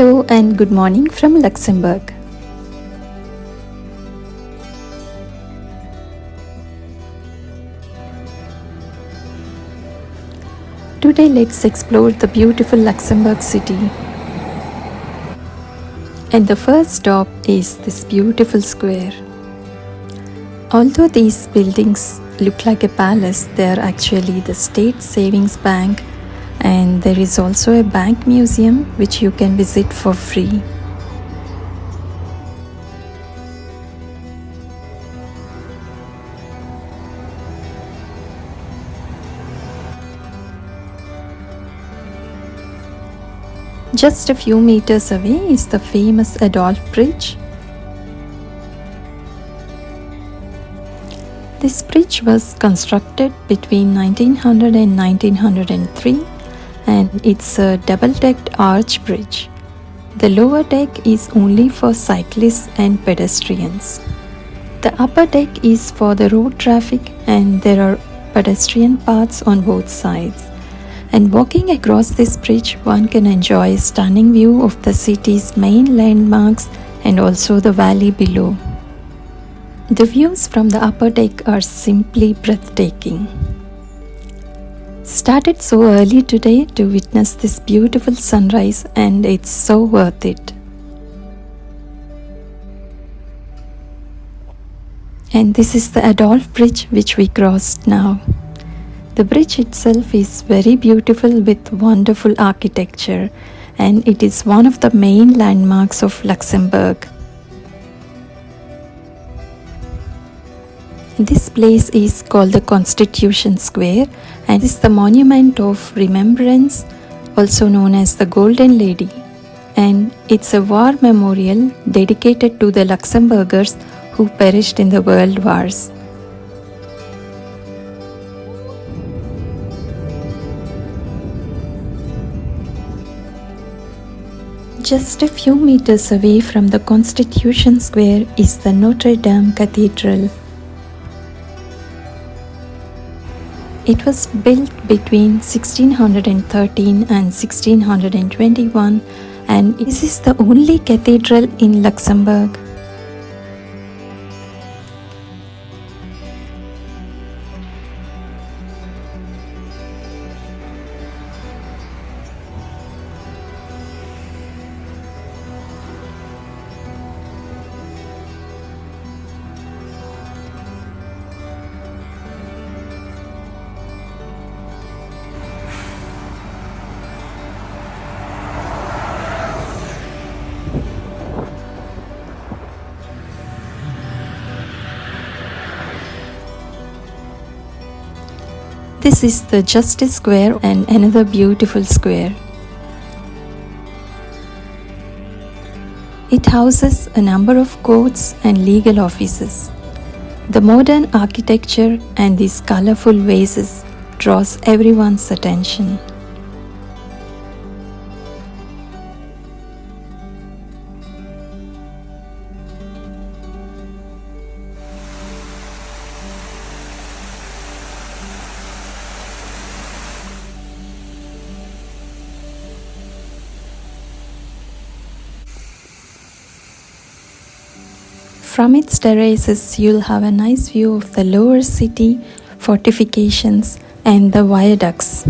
Hello and good morning from Luxembourg. Today let's explore the beautiful Luxembourg City. And the first stop is this beautiful square. Although these buildings look like a palace, they are actually the State Savings Bank, and there is also a bank museum which you can visit for free. Just a few meters away is the famous Adolphe Bridge. This bridge was constructed between 1900 and 1903, and it's a double-decked arch bridge. The lower deck is only for cyclists and pedestrians. The upper deck is for the road traffic, and there are pedestrian paths on both sides. And walking across this bridge, one can enjoy a stunning view of the city's main landmarks and also the valley below. The views from the upper deck are simply breathtaking. Started so early today to witness this beautiful sunrise, and it's so worth it. And this is the Adolphe Bridge which we crossed now. The bridge itself is very beautiful with wonderful architecture, and it is one of the main landmarks of Luxembourg. This place is called the Constitution Square, and is the monument of remembrance, also known as the Golden Lady, and it's a war memorial dedicated to the Luxembourgers who perished in the world wars. Just a few meters away from the Constitution Square is the Notre Dame Cathedral. It was built between 1613 and 1621, and this is the only cathedral in Luxembourg. This is the Justice Square, and another beautiful square. It houses a number of courts and legal offices. The modern architecture and these colorful vases draws everyone's attention. From its terraces, you'll have a nice view of the lower city, fortifications, and the viaducts.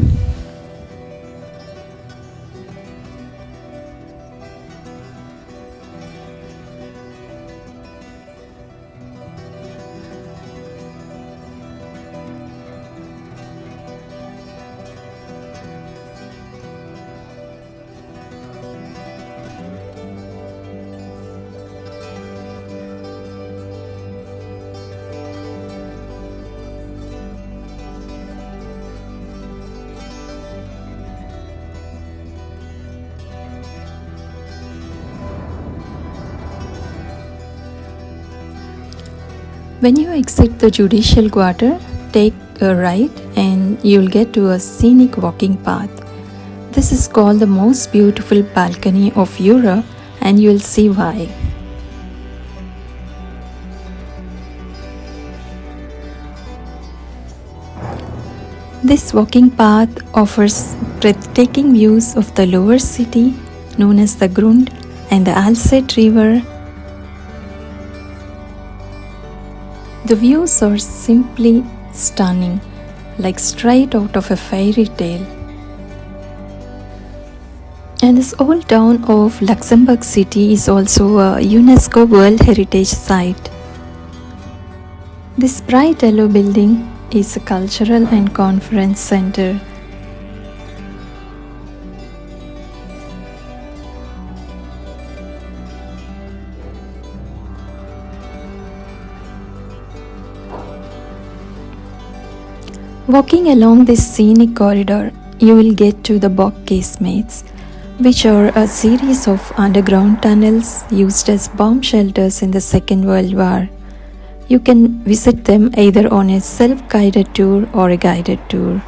When you exit the Judicial Quarter, take a right and you'll get to a scenic walking path. This is called the most beautiful balcony of Europe, and you'll see why. This walking path offers breathtaking views of the lower city, known as the Grund, and the Alzette River. The views are simply stunning, like straight out of a fairy tale. And this old town of Luxembourg City is also a UNESCO World Heritage Site. This bright yellow building is a cultural and conference center. Walking along this scenic corridor, you will get to the Bock casemates, which are a series of underground tunnels used as bomb shelters in the Second World War. You can visit them either on a self-guided tour or a guided tour.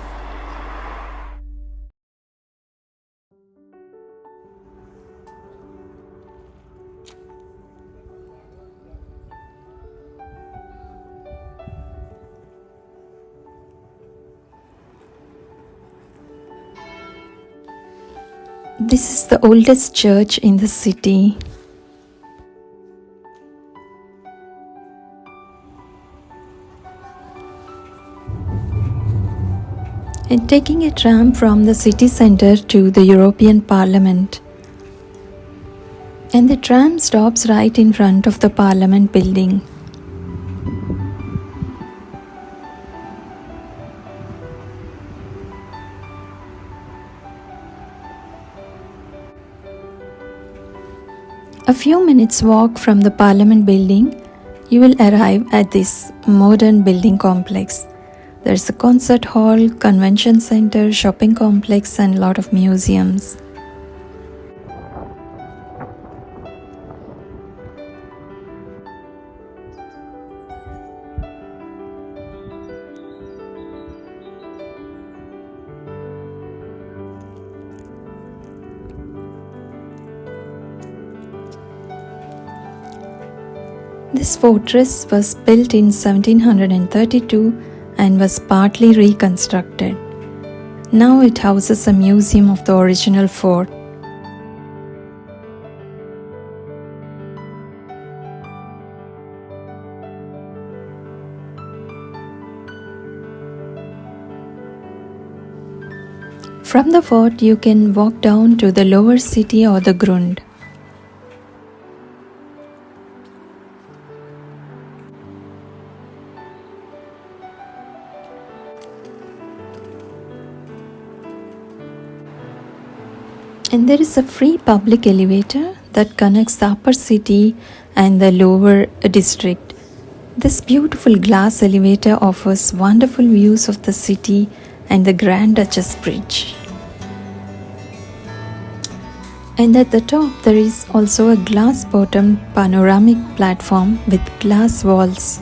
This is the oldest church in the city. And taking a tram from the city center to the European Parliament. And the tram stops right in front of the Parliament building. A few minutes walk from the Parliament building, you will arrive at this modern building complex. There's a concert hall, convention center, shopping complex, and a lot of museums. This fortress was built in 1732 and was partly reconstructed. Now it houses a museum of the original fort. From the fort, you can walk down to the lower city or the Grund. And there is a free public elevator that connects the upper city and the lower district. This beautiful glass elevator offers wonderful views of the city and the Grand Duchess Bridge. And at the top there is also a glass-bottomed panoramic platform with glass walls.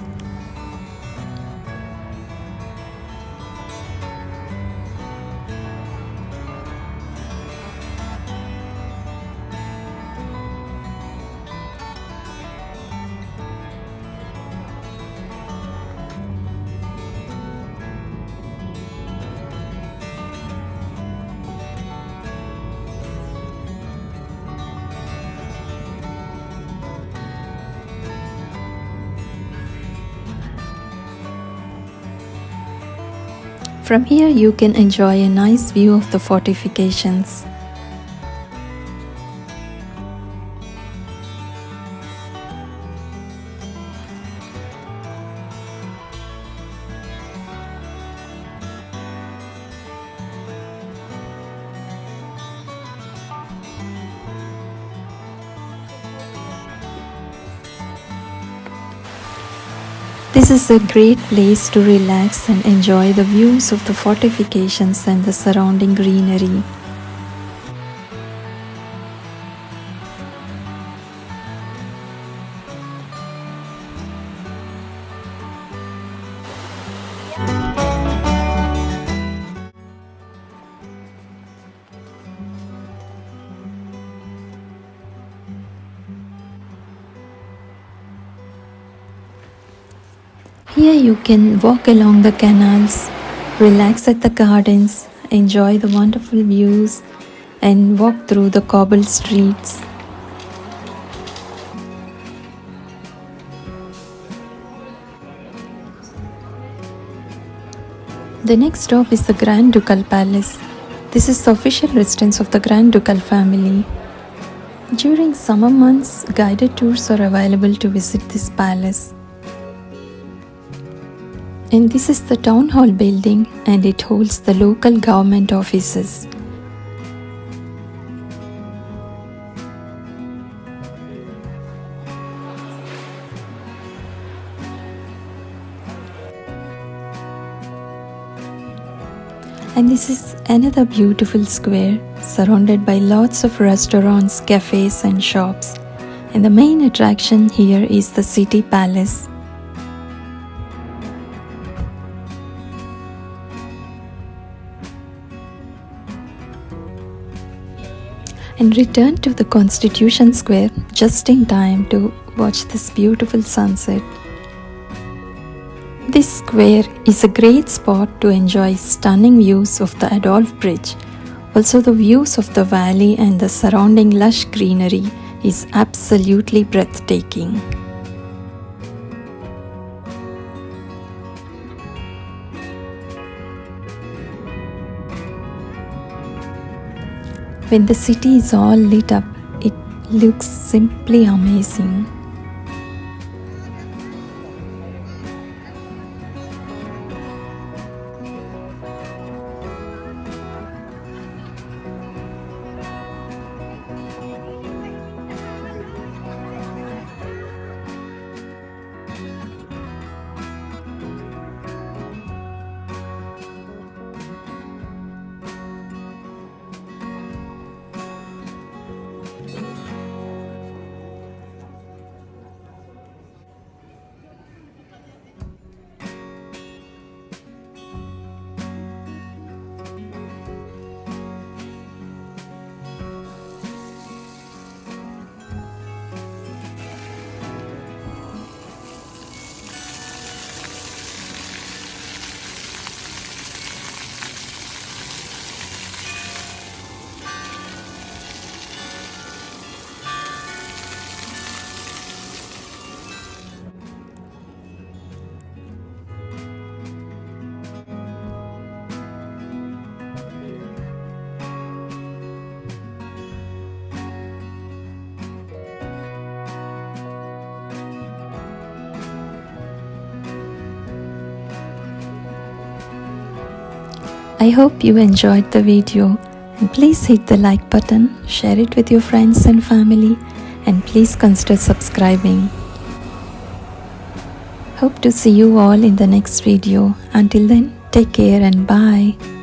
From here you can enjoy a nice view of the fortifications. This is a great place to relax and enjoy the views of the fortifications and the surrounding greenery. Here you can walk along the canals, relax at the gardens, enjoy the wonderful views, and walk through the cobbled streets. The next stop is the Grand Ducal Palace. This is the official residence of the Grand Ducal family. During summer months, guided tours are available to visit this palace. And this is the town hall building, and it holds the local government offices. And this is another beautiful square surrounded by lots of restaurants, cafes and shops. And the main attraction here is the city palace. And return to the Constitution Square just in time to watch this beautiful sunset. This square is a great spot to enjoy stunning views of the Adolph Bridge. Also, the views of the valley and the surrounding lush greenery is absolutely breathtaking. When the city is all lit up, it looks simply amazing. I hope you enjoyed the video, and please hit the like button, share it with your friends and family, and please consider subscribing. Hope to see you all in the next video. Until then, take care and bye.